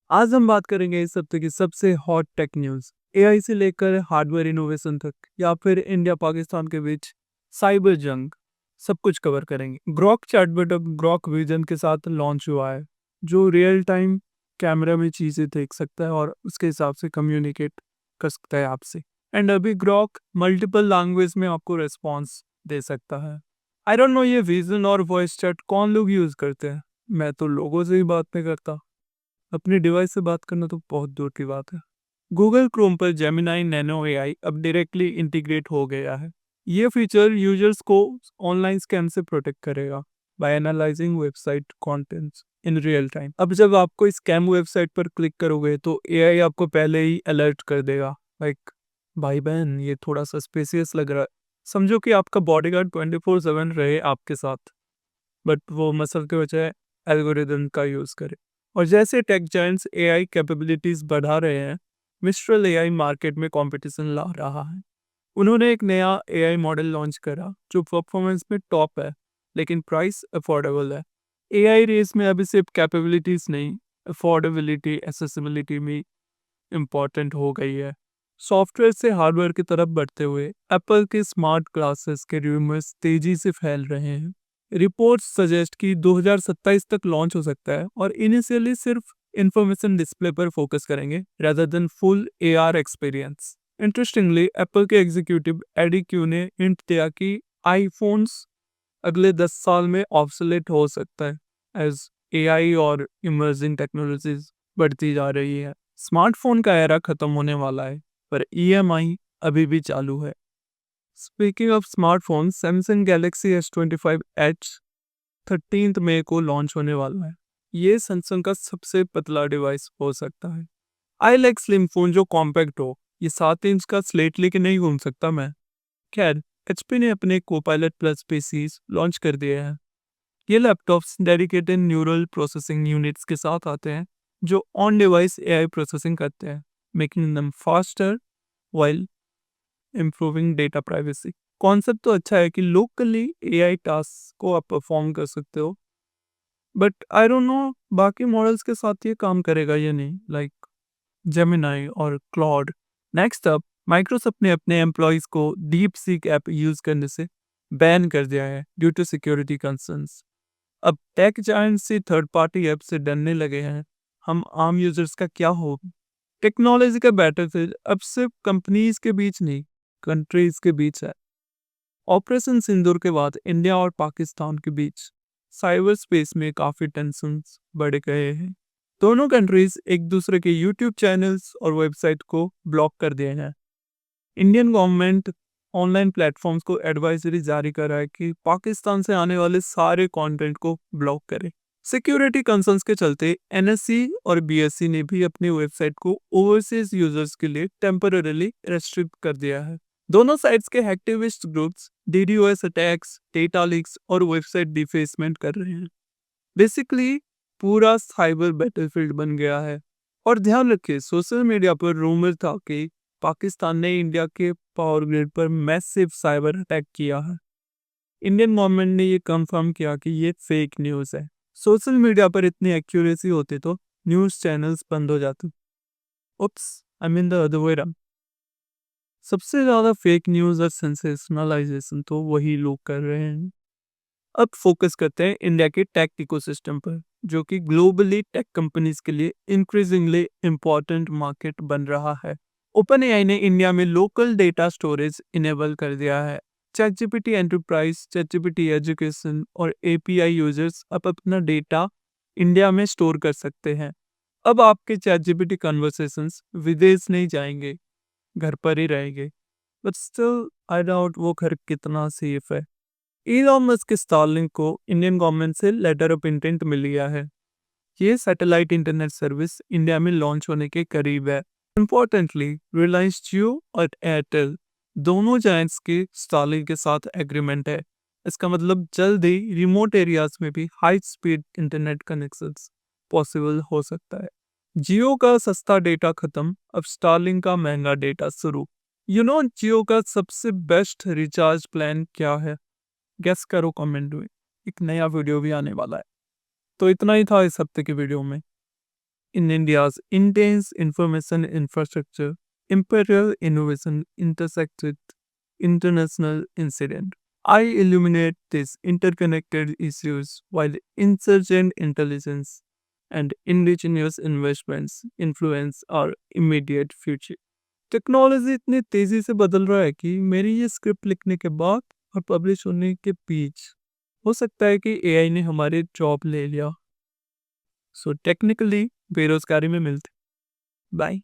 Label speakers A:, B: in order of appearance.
A: आज हम बात करेंगे इस हफ्ते की सबसे हॉट टेक न्यूज़, एआई से लेकर हार्डवेयर इनोवेशन तक या फिर इंडिया पाकिस्तान के बीच साइबर जंग, सब कुछ कवर करेंगे। ग्रॉक चैटबॉट अब ग्रॉक विजन के साथ लॉन्च हुआ है, जो रियल टाइम कैमरा में चीज़ें देख सकता है और उसके हिसाब से कम्युनिकेट कर सकता है आपसे। एंड अभी ग्रॉक मल्टीपल लैंग्वेज में आपको रिस्पॉन्स दे सकता है। आई डोंट नो ये विजन और वॉइस चैट कौन लोग यूज़ करते हैं। मैं तो लोगों से ही बात नहीं करता, अपने डिवाइस से बात करना तो बहुत दूर की बात है। गूगल क्रोम पर जेमिनाई नैनो एआई अब डायरेक्टली इंटीग्रेट हो गया है। ये फीचर यूजर्स को ऑनलाइन स्कैम से प्रोटेक्ट करेगा by analysing website contents in real time. अब जब आप कोई स्कैम वेबसाइट पर क्लिक करोगे तो एआई आपको पहले ही अलर्ट कर देगा, लाइक भाई बहन ये थोड़ा सस्पिशियस लग रहा है। समझो कि आपका बॉडीगार्ड 24/7 रहे आपके साथ, बट वो मसल के बजाय एल्गोरिदम का यूज़ करे। और जैसे टेक जायंट्स एआई कैपेबिलिटीज बढ़ा रहे हैं, मिस्ट्रल एआई मार्केट में कंपटीशन ला रहा है। उन्होंने एक नया एआई मॉडल लॉन्च करा जो परफॉर्मेंस में टॉप है, लेकिन प्राइस अफोर्डेबल है। एआई रेस में अभी सिर्फ कैपेबिलिटीज नहीं, अफोर्डेबिलिटी एसेसिबिलिटी भी इम्पॉर्टेंट हो गई है। सॉफ्टवेयर से हार्डवेयर की तरफ बढ़ते हुए एप्पल के स्मार्ट ग्लासेस के रूमर्स तेजी से फैल रहे हैं। रिपोर्ट्स सजेस्ट कि 2027 तक लॉन्च हो सकता है और इनिशियली सिर्फ इंफॉर्मेशन डिस्प्ले पर फोकस करेंगे rather than full AR experience. Interestingly Apple के एग्जीक्यूटिव एडी क्यू ने हिंट दिया कि आईफोन्स अगले 10 साल में ऑब्सोलेट हो सकता है एज एआई और इमर्जिंग टेक्नोलॉजीज बढ़ती जा रही है। स्मार्टफोन का एरा खत्म होने वाला है, पर ईएमआई अभी भी चालू है। Speaking of smartphone, Samsung Galaxy S25 H 13 मई को लॉन्च होने वाला है। ये सैमसंग का सबसे पतला डिवाइस हो सकता है। आई लाइक स्लिम फोन जो कॉम्पैक्ट हो। ये 7 इंच का स्लेट लेके नहीं घूम सकता मैं। खैर, एचपी ने अपने कोपायलट प्लस पीसीज लॉन्च कर दिए हैं। ये laptops dedicated neural processing units के साथ आते हैं जो ऑन डिवाइस एआई प्रोसेसिंग करते हैं, making them faster while improving data privacy. Concept तो अच्छा है कि लोकली एआई टास्क को आप परफॉर्म कर सकते हो, बट आई डोंट नो बाकी मॉडल्स के साथ ये काम करेगा या नहीं, लाइक जेमिनाई और क्लॉड। नेक्स्ट अप, माइक्रोसॉफ्ट ने अपने एम्प्लॉयज को डीप सीक ऐप यूज करने से बैन कर दिया है ड्यू टू सिक्योरिटी कंसर्न्स। अब टेक जायंट्स से थर्ड पार्टी ऐप से डरने लगे हैं। हम आम यूजर्स का क्या हो? टेक्नोलॉजी का बैटलफील्ड अब सिर्फ कंपनीज के बीच नहीं, कंट्रीज के बीच है। ऑपरेशन सिंदूर के बाद इंडिया और पाकिस्तान के बीच साइबर स्पेस में काफ़ी टेंशन्स बढ़ गए हैं। दोनों कंट्रीज एक दूसरे के यूट्यूब चैनल्स और वेबसाइट को ब्लॉक कर दिए हैं। इंडियन गवर्नमेंट ऑनलाइन प्लेटफॉर्म्स को एडवाइजरी जारी कर रहा है कि पाकिस्तान से आने वाले सारे कंटेंट को ब्लॉक करें। सिक्योरिटी कंसर्न्स के चलते एनएससी और बीएससी ने भी अपनी वेबसाइट को ओवरसीज यूजर्स के लिए टेम्पररीली रेस्ट्रिक्ट कर दिया है। दोनों साइट्स के activist groups DDoS attacks, data leaks और वेबसाइट डिफेसमेंट कर रहे हैं। बेसिकली पूरा साइबर बैटलफील्ड बन गया है। और ध्यान रखिए, सोशल मीडिया पर रूमर था कि पाकिस्तान ने इंडिया के पावर ग्रिड पर मैसिव साइबर अटैक किया है। इंडियन गवर्नमेंट ने ये कंफर्म किया कि ये फेक न्यूज़ है। सोशल मीडिया पर इतनी एक्यूरेसी होती तो न्यूज़ चैनल्स बंद हो जाते। Oops, I mean the other way around. सबसे ज़्यादा फेक न्यूज़ और सेंसेशनलाइजेशन तो वही लोग कर रहे हैं। अब फोकस करते हैं इंडिया के टेक इकोसिस्टम पर, जो कि ग्लोबली टेक कंपनीज के लिए इंक्रीजिंगली इम्पोर्टेंट मार्केट बन रहा है। ओपन एआई ने इंडिया में लोकल डेटा स्टोरेज इनेबल कर दिया है। चैटजीपीटी एंटरप्राइज, चैटजीपीटी एजुकेशन और एपीआई यूजर्स अब अपना डेटा इंडिया में स्टोर कर सकते हैं। अब आपके चैटजीपीटी कन्वर्सेशंस विदेश नहीं जाएंगे, घर पर ही रहेंगे। बट स्टिल आई डाउट वो घर कितना सेफ है। इलॉन मस्क के स्टारलिंक को इंडियन गवर्नमेंट से लेटर ऑफ इंटेंट मिल गया है। ये सैटेलाइट इंटरनेट सर्विस इंडिया में लॉन्च होने के करीब है। इम्पोर्टेंटली, रिलायंस जियो और एयरटेल दोनों जायंट्स के स्टारलिंक के साथ एग्रीमेंट है। इसका मतलब जल्द ही रिमोट एरियाज में भी high speed internet connections possible हो सकता है। जियो का सस्ता डेटा खत्म, अब स्टारलिंक का महंगा डेटा शुरू। जियो का सबसे बेस्ट रिचार्ज प्लान क्या है? गेस करो कमेंट में। एक नया वीडियो भी आने वाला है। तो इतना ही था इस हफ्ते की वीडियो में। In India's intense information infrastructure, imperial innovation intersects with international incident. I illuminate these interconnected issues while insurgent intelligence and indigenous investments influence our immediate future. Technology इतनी तेजी से बदल रहा है कि मेरी ये स्क्रिप्ट लिखने के बाद और पब्लिश होने के बीच हो सकता है कि एआई ने हमारे जॉब ले लिया। सो टेक्निकली बेरोजगारी में मिलते। बाय।